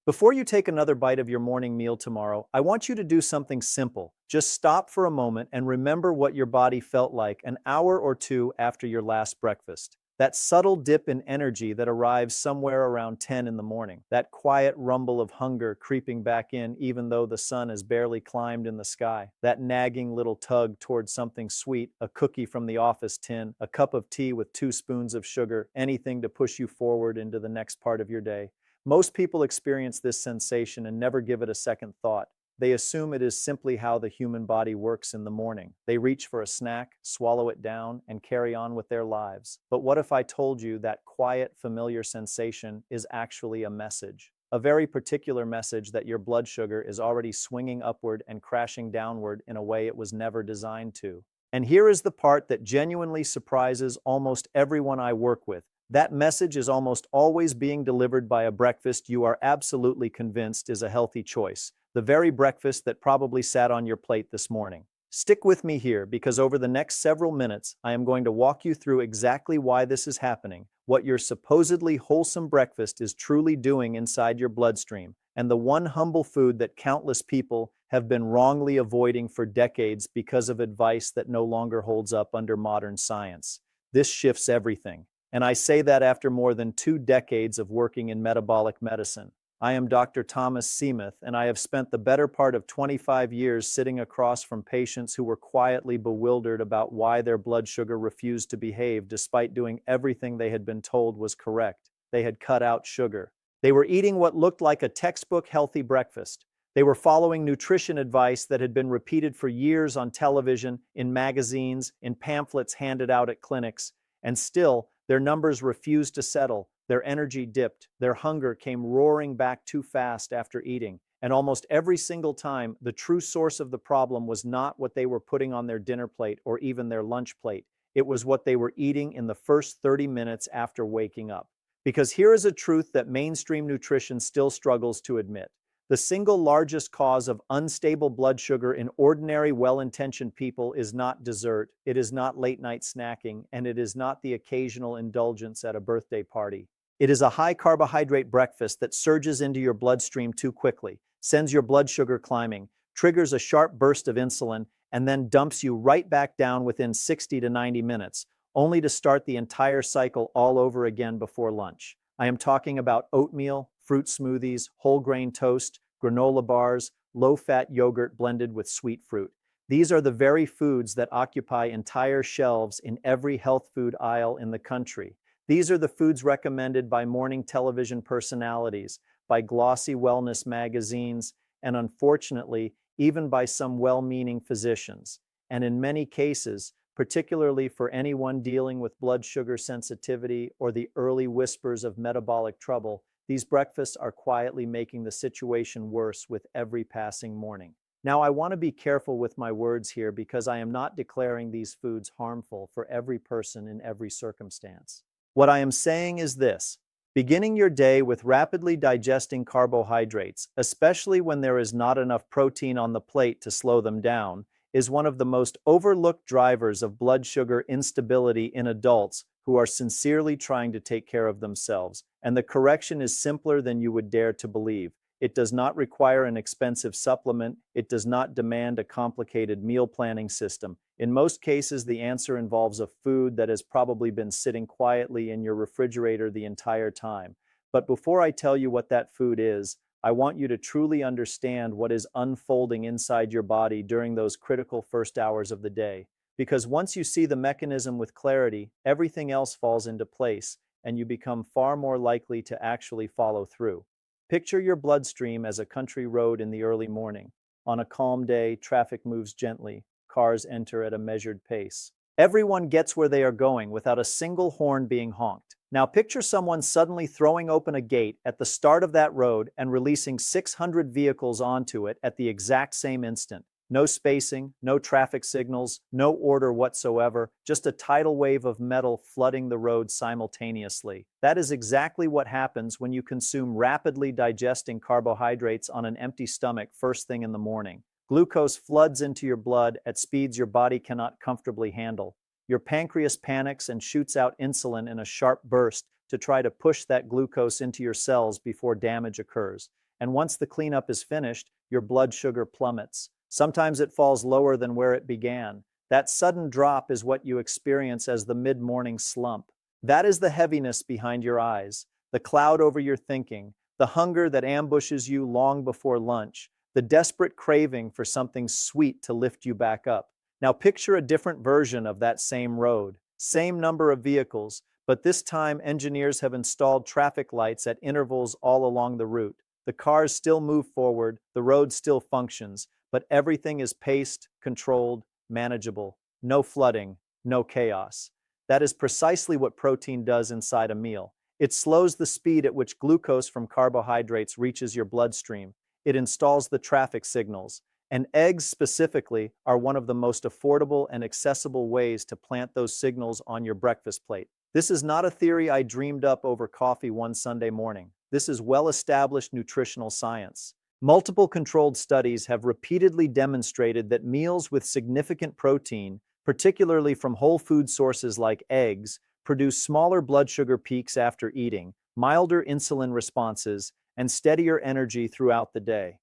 Before you take another bite of your morning meal tomorrow, I want you to do something simple. Just stop for a moment and remember what your body felt like an hour or two after your last breakfast. That subtle dip in energy that arrives somewhere around 10 in the morning. That quiet rumble of hunger creeping back in even though the sun has barely climbed in the sky. That nagging little tug towards something sweet, a cookie from the office tin, a cup of tea with 2 spoons of sugar, anything to push you forward into the next part of your day. Most people experience this sensation and never give it a second thought. They assume it is simply how the human body works in the morning. They reach for a snack, swallow it down, and carry on with their lives. But what if I told you that quiet, familiar sensation is actually a message? A very particular message that your blood sugar is already swinging upward and crashing downward in a way it was never designed to. And here is the part that genuinely surprises almost everyone I work with. That message is almost always being delivered by a breakfast you are absolutely convinced is a healthy choice, the very breakfast that probably sat on your plate this morning. Stick with me here because over the next several minutes, I am going to walk you through exactly why this is happening, what your supposedly wholesome breakfast is truly doing inside your bloodstream, and the one humble food that countless people have been wrongly avoiding for decades because of advice that no longer holds up under modern science. This shifts everything. And I say that after more than 2 decades of working in metabolic medicine. I am Dr. Thomas Seamuth, and I have spent the better part of 25 years sitting across from patients who were quietly bewildered about why their blood sugar refused to behave despite doing everything they had been told was correct. They had cut out sugar. They were eating what looked like a textbook healthy breakfast. They were following nutrition advice that had been repeated for years on television, in magazines, in pamphlets handed out at clinics, and still, their numbers refused to settle, their energy dipped, their hunger came roaring back too fast after eating, and almost every single time, the true source of the problem was not what they were putting on their dinner plate or even their lunch plate. It was what they were eating in the first 30 minutes after waking up. Because here is a truth that mainstream nutrition still struggles to admit. The single largest cause of unstable blood sugar in ordinary, well-intentioned people is not dessert, it is not late-night snacking, and it is not the occasional indulgence at a birthday party. It is a high-carbohydrate breakfast that surges into your bloodstream too quickly, sends your blood sugar climbing, triggers a sharp burst of insulin, and then dumps you right back down within 60 to 90 minutes, only to start the entire cycle all over again before lunch. I am talking about oatmeal, fruit smoothies, whole grain toast, granola bars, low-fat yogurt blended with sweet fruit. These are the very foods that occupy entire shelves in every health food aisle in the country. These are the foods recommended by morning television personalities, by glossy wellness magazines, and unfortunately, even by some well-meaning physicians. And in many cases, particularly for anyone dealing with blood sugar sensitivity or the early whispers of metabolic trouble, these breakfasts are quietly making the situation worse with every passing morning. Now, I want to be careful with my words here because I am not declaring these foods harmful for every person in every circumstance. What I am saying is this: beginning your day with rapidly digesting carbohydrates, especially when there is not enough protein on the plate to slow them down, is one of the most overlooked drivers of blood sugar instability in adults who are sincerely trying to take care of themselves. And the correction is simpler than you would dare to believe. It does not require an expensive supplement. It does not demand a complicated meal planning system. In most cases, the answer involves a food that has probably been sitting quietly in your refrigerator the entire time. But before I tell you what that food is, I want you to truly understand what is unfolding inside your body during those critical first hours of the day. Because once you see the mechanism with clarity, everything else falls into place, and you become far more likely to actually follow through. Picture your bloodstream as a country road in the early morning. On a calm day, traffic moves gently, cars enter at a measured pace. Everyone gets where they are going without a single horn being honked. Now picture someone suddenly throwing open a gate at the start of that road and releasing 600 vehicles onto it at the exact same instant. No spacing, no traffic signals, no order whatsoever, just a tidal wave of metal flooding the road simultaneously. That is exactly what happens when you consume rapidly digesting carbohydrates on an empty stomach first thing in the morning. Glucose floods into your blood at speeds your body cannot comfortably handle. Your pancreas panics and shoots out insulin in a sharp burst to try to push that glucose into your cells before damage occurs. and once the cleanup is finished, your blood sugar plummets. Sometimes it falls lower than where it began. That sudden drop is what you experience as the mid-morning slump. That is the heaviness behind your eyes, the cloud over your thinking, the hunger that ambushes you long before lunch, the desperate craving for something sweet to lift you back up. Now picture a different version of that same road, same number of vehicles, but this time engineers have installed traffic lights at intervals all along the route. The cars still move forward, the road still functions, but everything is paced, controlled, manageable. No flooding, no chaos. That is precisely what protein does inside a meal. It slows the speed at which glucose from carbohydrates reaches your bloodstream. It installs the traffic signals. And eggs specifically are one of the most affordable and accessible ways to plant those signals on your breakfast plate. This is not a theory I dreamed up over coffee one Sunday morning. This is well-established nutritional science. Multiple controlled studies have repeatedly demonstrated that meals with significant protein, particularly from whole food sources like eggs, produce smaller blood sugar peaks after eating, milder insulin responses, and steadier energy throughout the day.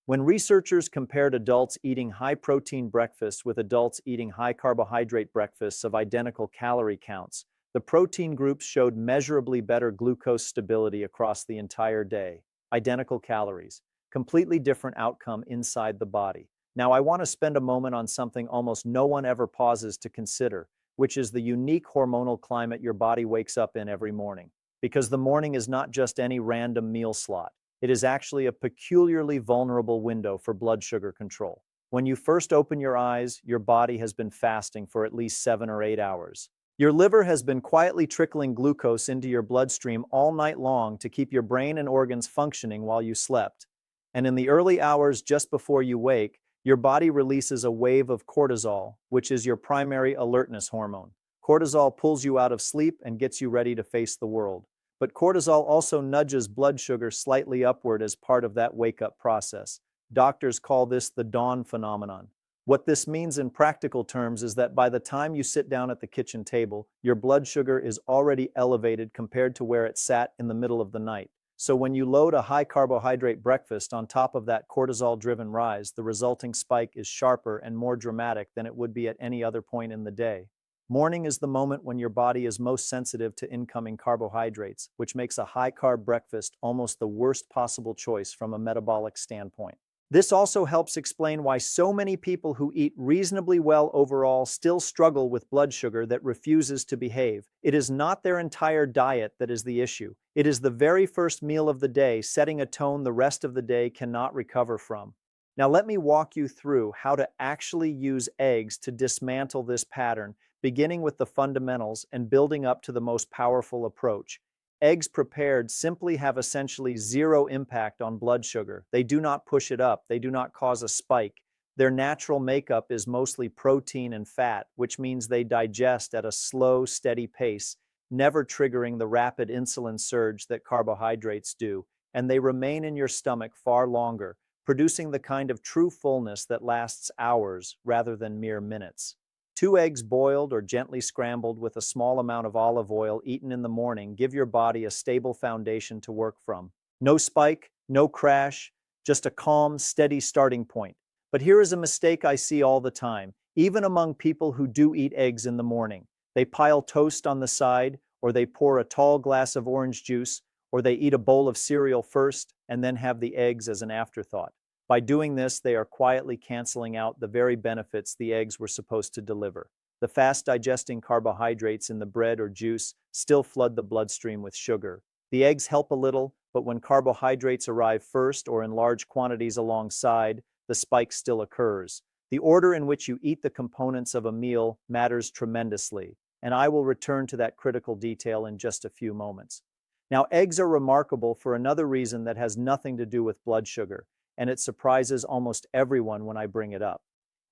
When researchers compared adults eating high-protein breakfasts with adults eating high-carbohydrate breakfasts of identical calorie counts, the protein groups showed measurably better glucose stability across the entire day. Identical calories, completely different outcome inside the body. Now I want to spend a moment on something almost no one ever pauses to consider, which is the unique hormonal climate your body wakes up in every morning. Because the morning is not just any random meal slot. It is actually a peculiarly vulnerable window for blood sugar control. When you first open your eyes, your body has been fasting for at least 7 or 8 hours. Your liver has been quietly trickling glucose into your bloodstream all night long to keep your brain and organs functioning while you slept. And in the early hours just before you wake, your body releases a wave of cortisol, which is your primary alertness hormone. Cortisol pulls you out of sleep and gets you ready to face the world. But cortisol also nudges blood sugar slightly upward as part of that wake-up process. Doctors call this the dawn phenomenon. What this means in practical terms is that by the time you sit down at the kitchen table, your blood sugar is already elevated compared to where it sat in the middle of the night. So when you load a high-carbohydrate breakfast on top of that cortisol-driven rise, the resulting spike is sharper and more dramatic than it would be at any other point in the day. Morning is the moment when your body is most sensitive to incoming carbohydrates, which makes a high-carb breakfast almost the worst possible choice from a metabolic standpoint. This also helps explain why so many people who eat reasonably well overall still struggle with blood sugar that refuses to behave. It is not their entire diet that is the issue. It is the very first meal of the day, setting a tone the rest of the day cannot recover from. Now let me walk you through how to actually use eggs to dismantle this pattern, beginning with the fundamentals and building up to the most powerful approach. Eggs prepared simply have essentially zero impact on blood sugar. They do not push it up. They do not cause a spike. Their natural makeup is mostly protein and fat, which means they digest at a slow, steady pace, never triggering the rapid insulin surge that carbohydrates do, and they remain in your stomach far longer, producing the kind of true fullness that lasts hours rather than mere minutes. 2 eggs boiled or gently scrambled with a small amount of olive oil eaten in the morning give your body a stable foundation to work from. No spike, no crash, just a calm, steady starting point. But here is a mistake I see all the time, even among people who do eat eggs in the morning. They pile toast on the side, or they pour a tall glass of orange juice, or they eat a bowl of cereal first and then have the eggs as an afterthought. By doing this, they are quietly canceling out the very benefits the eggs were supposed to deliver. The fast-digesting carbohydrates in the bread or juice still flood the bloodstream with sugar. The eggs help a little, but when carbohydrates arrive first or in large quantities alongside, the spike still occurs. The order in which you eat the components of a meal matters tremendously, and I will return to that critical detail in just a few moments. Now, eggs are remarkable for another reason that has nothing to do with blood sugar, and it surprises almost everyone when I bring it up.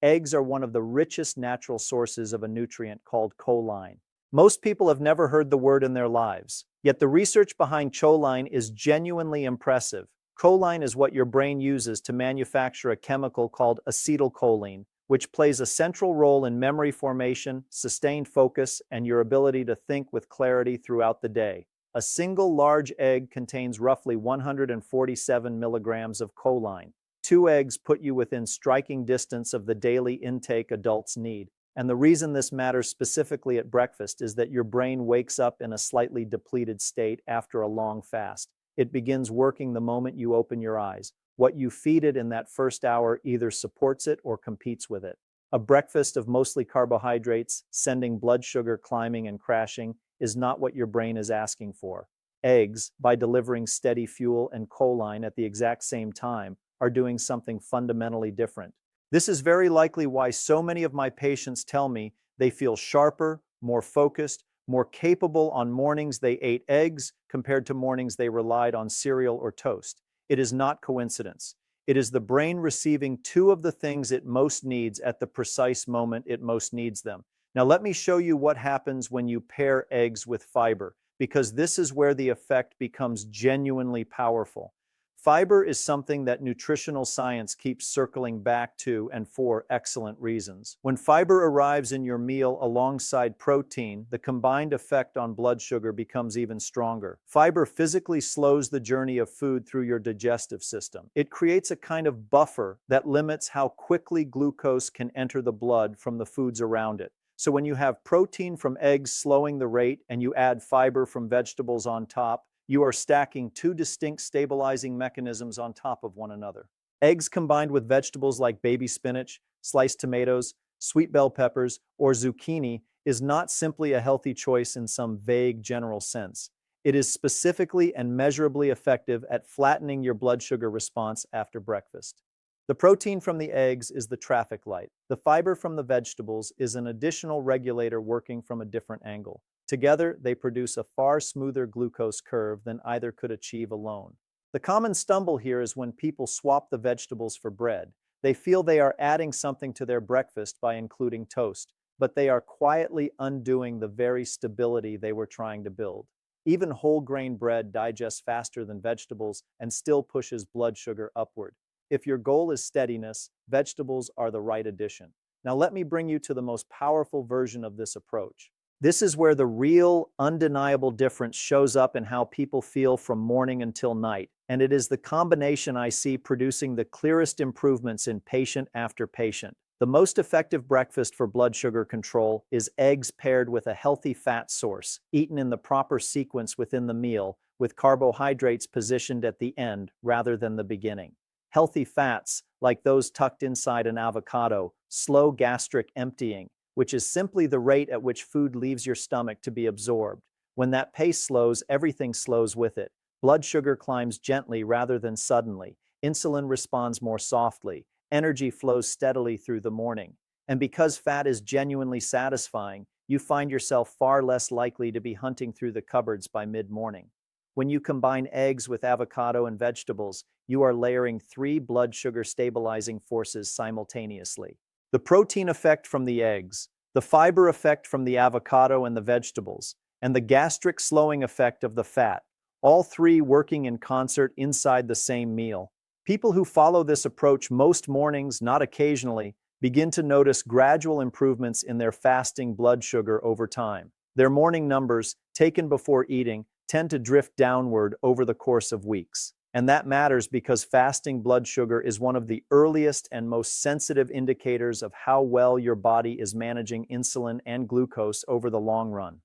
Eggs are one of the richest natural sources of a nutrient called choline. Most people have never heard the word in their lives, yet the research behind choline is genuinely impressive. Choline is what your brain uses to manufacture a chemical called acetylcholine, which plays a central role in memory formation, sustained focus, and your ability to think with clarity throughout the day. A single large egg contains roughly 147 milligrams of choline. Two eggs put you within striking distance of the daily intake adults need. And the reason this matters specifically at breakfast is that your brain wakes up in a slightly depleted state after a long fast. It begins working the moment you open your eyes. What you feed it in that first hour either supports it or competes with it. A breakfast of mostly carbohydrates, sending blood sugar climbing and crashing, is not what your brain is asking for. Eggs, by delivering steady fuel and choline at the exact same time, are doing something fundamentally different. This is very likely why so many of my patients tell me they feel sharper, more focused, more capable on mornings they ate eggs compared to mornings they relied on cereal or toast. It is not coincidence. It is the brain receiving two of the things it most needs at the precise moment it most needs them. Now let me show you what happens when you pair eggs with fiber, because this is where the effect becomes genuinely powerful. Fiber is something that nutritional science keeps circling back to, and for excellent reasons. When fiber arrives in your meal alongside protein, the combined effect on blood sugar becomes even stronger. Fiber physically slows the journey of food through your digestive system. It creates a kind of buffer that limits how quickly glucose can enter the blood from the foods around it. So when you have protein from eggs slowing the rate and you add fiber from vegetables on top, you are stacking two distinct stabilizing mechanisms on top of one another. Eggs combined with vegetables like baby spinach, sliced tomatoes, sweet bell peppers, or zucchini is not simply a healthy choice in some vague general sense. It is specifically and measurably effective at flattening your blood sugar response after breakfast. The protein from the eggs is the traffic light. The fiber from the vegetables is an additional regulator working from a different angle. Together, they produce a far smoother glucose curve than either could achieve alone. The common stumble here is when people swap the vegetables for bread. They feel they are adding something to their breakfast by including toast, but they are quietly undoing the very stability they were trying to build. Even whole grain bread digests faster than vegetables and still pushes blood sugar upward. If your goal is steadiness, vegetables are the right addition. Now let me bring you to the most powerful version of this approach. This is where the real, undeniable difference shows up in how people feel from morning until night, and it is the combination I see producing the clearest improvements in patient after patient. The most effective breakfast for blood sugar control is eggs paired with a healthy fat source, eaten in the proper sequence within the meal, with carbohydrates positioned at the end rather than the beginning. Healthy fats, like those tucked inside an avocado, slow gastric emptying, which is simply the rate at which food leaves your stomach to be absorbed. When that pace slows, everything slows with it. Blood sugar climbs gently rather than suddenly. Insulin responds more softly. Energy flows steadily through the morning. And because fat is genuinely satisfying, you find yourself far less likely to be hunting through the cupboards by mid-morning. When you combine eggs with avocado and vegetables, you are layering three blood sugar stabilizing forces simultaneously. The protein effect from the eggs, the fiber effect from the avocado and the vegetables, and the gastric slowing effect of the fat, all three working in concert inside the same meal. People who follow this approach most mornings, not occasionally, begin to notice gradual improvements in their fasting blood sugar over time. Their morning numbers, taken before eating, tend to drift downward over the course of weeks. And that matters because fasting blood sugar is one of the earliest and most sensitive indicators of how well your body is managing insulin and glucose over the long run.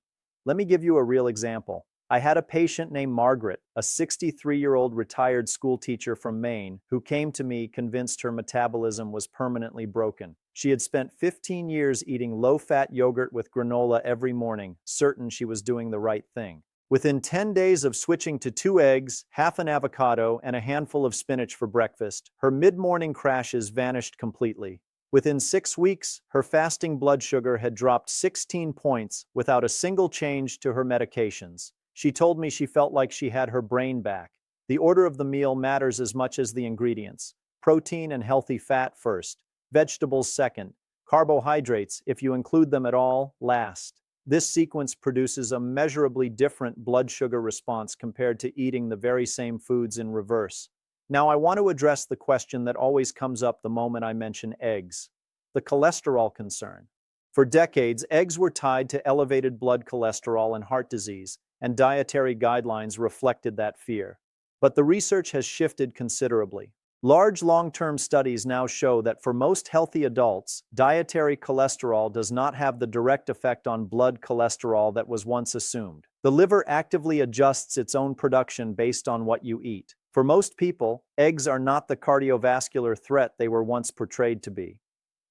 Let me give you a real example. I had a patient named Margaret, a 63-year-old retired school teacher from Maine, who came to me convinced her metabolism was permanently broken. She had spent 15 years eating low-fat yogurt with granola every morning, certain she was doing the right thing. Within 10 days of switching to 2 eggs, half an avocado, and a handful of spinach for breakfast, her mid-morning crashes vanished completely. Within 6 weeks, her fasting blood sugar had dropped 16 points without a single change to her medications. She told me she felt like she had her brain back. The order of the meal matters as much as the ingredients. Protein and healthy fat first, vegetables second, carbohydrates, if you include them at all, last. This sequence produces a measurably different blood sugar response compared to eating the very same foods in reverse. Now, I want to address the question that always comes up the moment I mention eggs: the cholesterol concern. For decades, eggs were tied to elevated blood cholesterol and heart disease, and dietary guidelines reflected that fear. But the research has shifted considerably. Large long-term studies now show that for most healthy adults, dietary cholesterol does not have the direct effect on blood cholesterol that was once assumed. The liver actively adjusts its own production based on what you eat. For most people, eggs are not the cardiovascular threat they were once portrayed to be.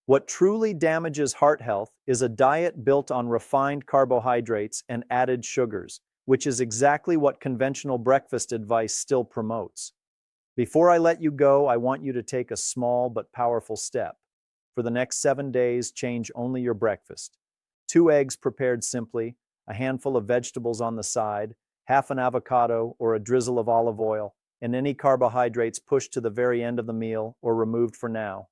What truly damages heart health is a diet built on refined carbohydrates and added sugars, which is exactly what conventional breakfast advice still promotes. Before I let you go, I want you to take a small but powerful step. For the next 7 days, change only your breakfast. 2 eggs prepared simply, a handful of vegetables on the side, half an avocado or a drizzle of olive oil, and any carbohydrates pushed to the very end of the meal or removed for now.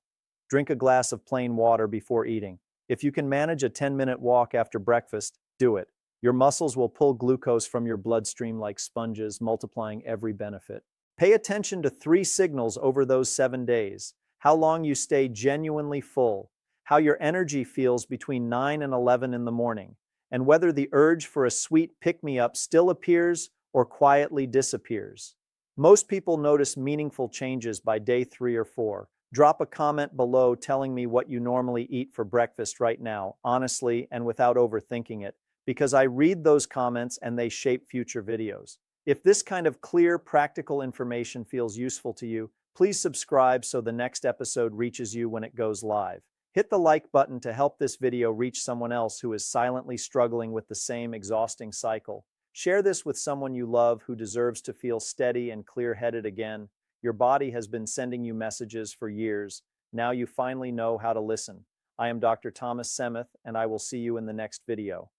Drink a glass of plain water before eating. If you can manage a 10-minute walk after breakfast, do it. Your muscles will pull glucose from your bloodstream like sponges, multiplying every benefit. Pay attention to 3 signals over those 7 days: how long you stay genuinely full, how your energy feels between 9 and 11 in the morning, and whether the urge for a sweet pick-me-up still appears or quietly disappears. Most people notice meaningful changes by day 3 or 4. Drop a comment below telling me what you normally eat for breakfast right now, honestly and without overthinking it, because I read those comments and they shape future videos. If this kind of clear, practical information feels useful to you, please subscribe so the next episode reaches you when it goes live. Hit the like button to help this video reach someone else who is silently struggling with the same exhausting cycle. Share this with someone you love who deserves to feel steady and clear-headed again. Your body has been sending you messages for years. Now you finally know how to listen. I am Dr. Thomas Semeth, and I will see you in the next video.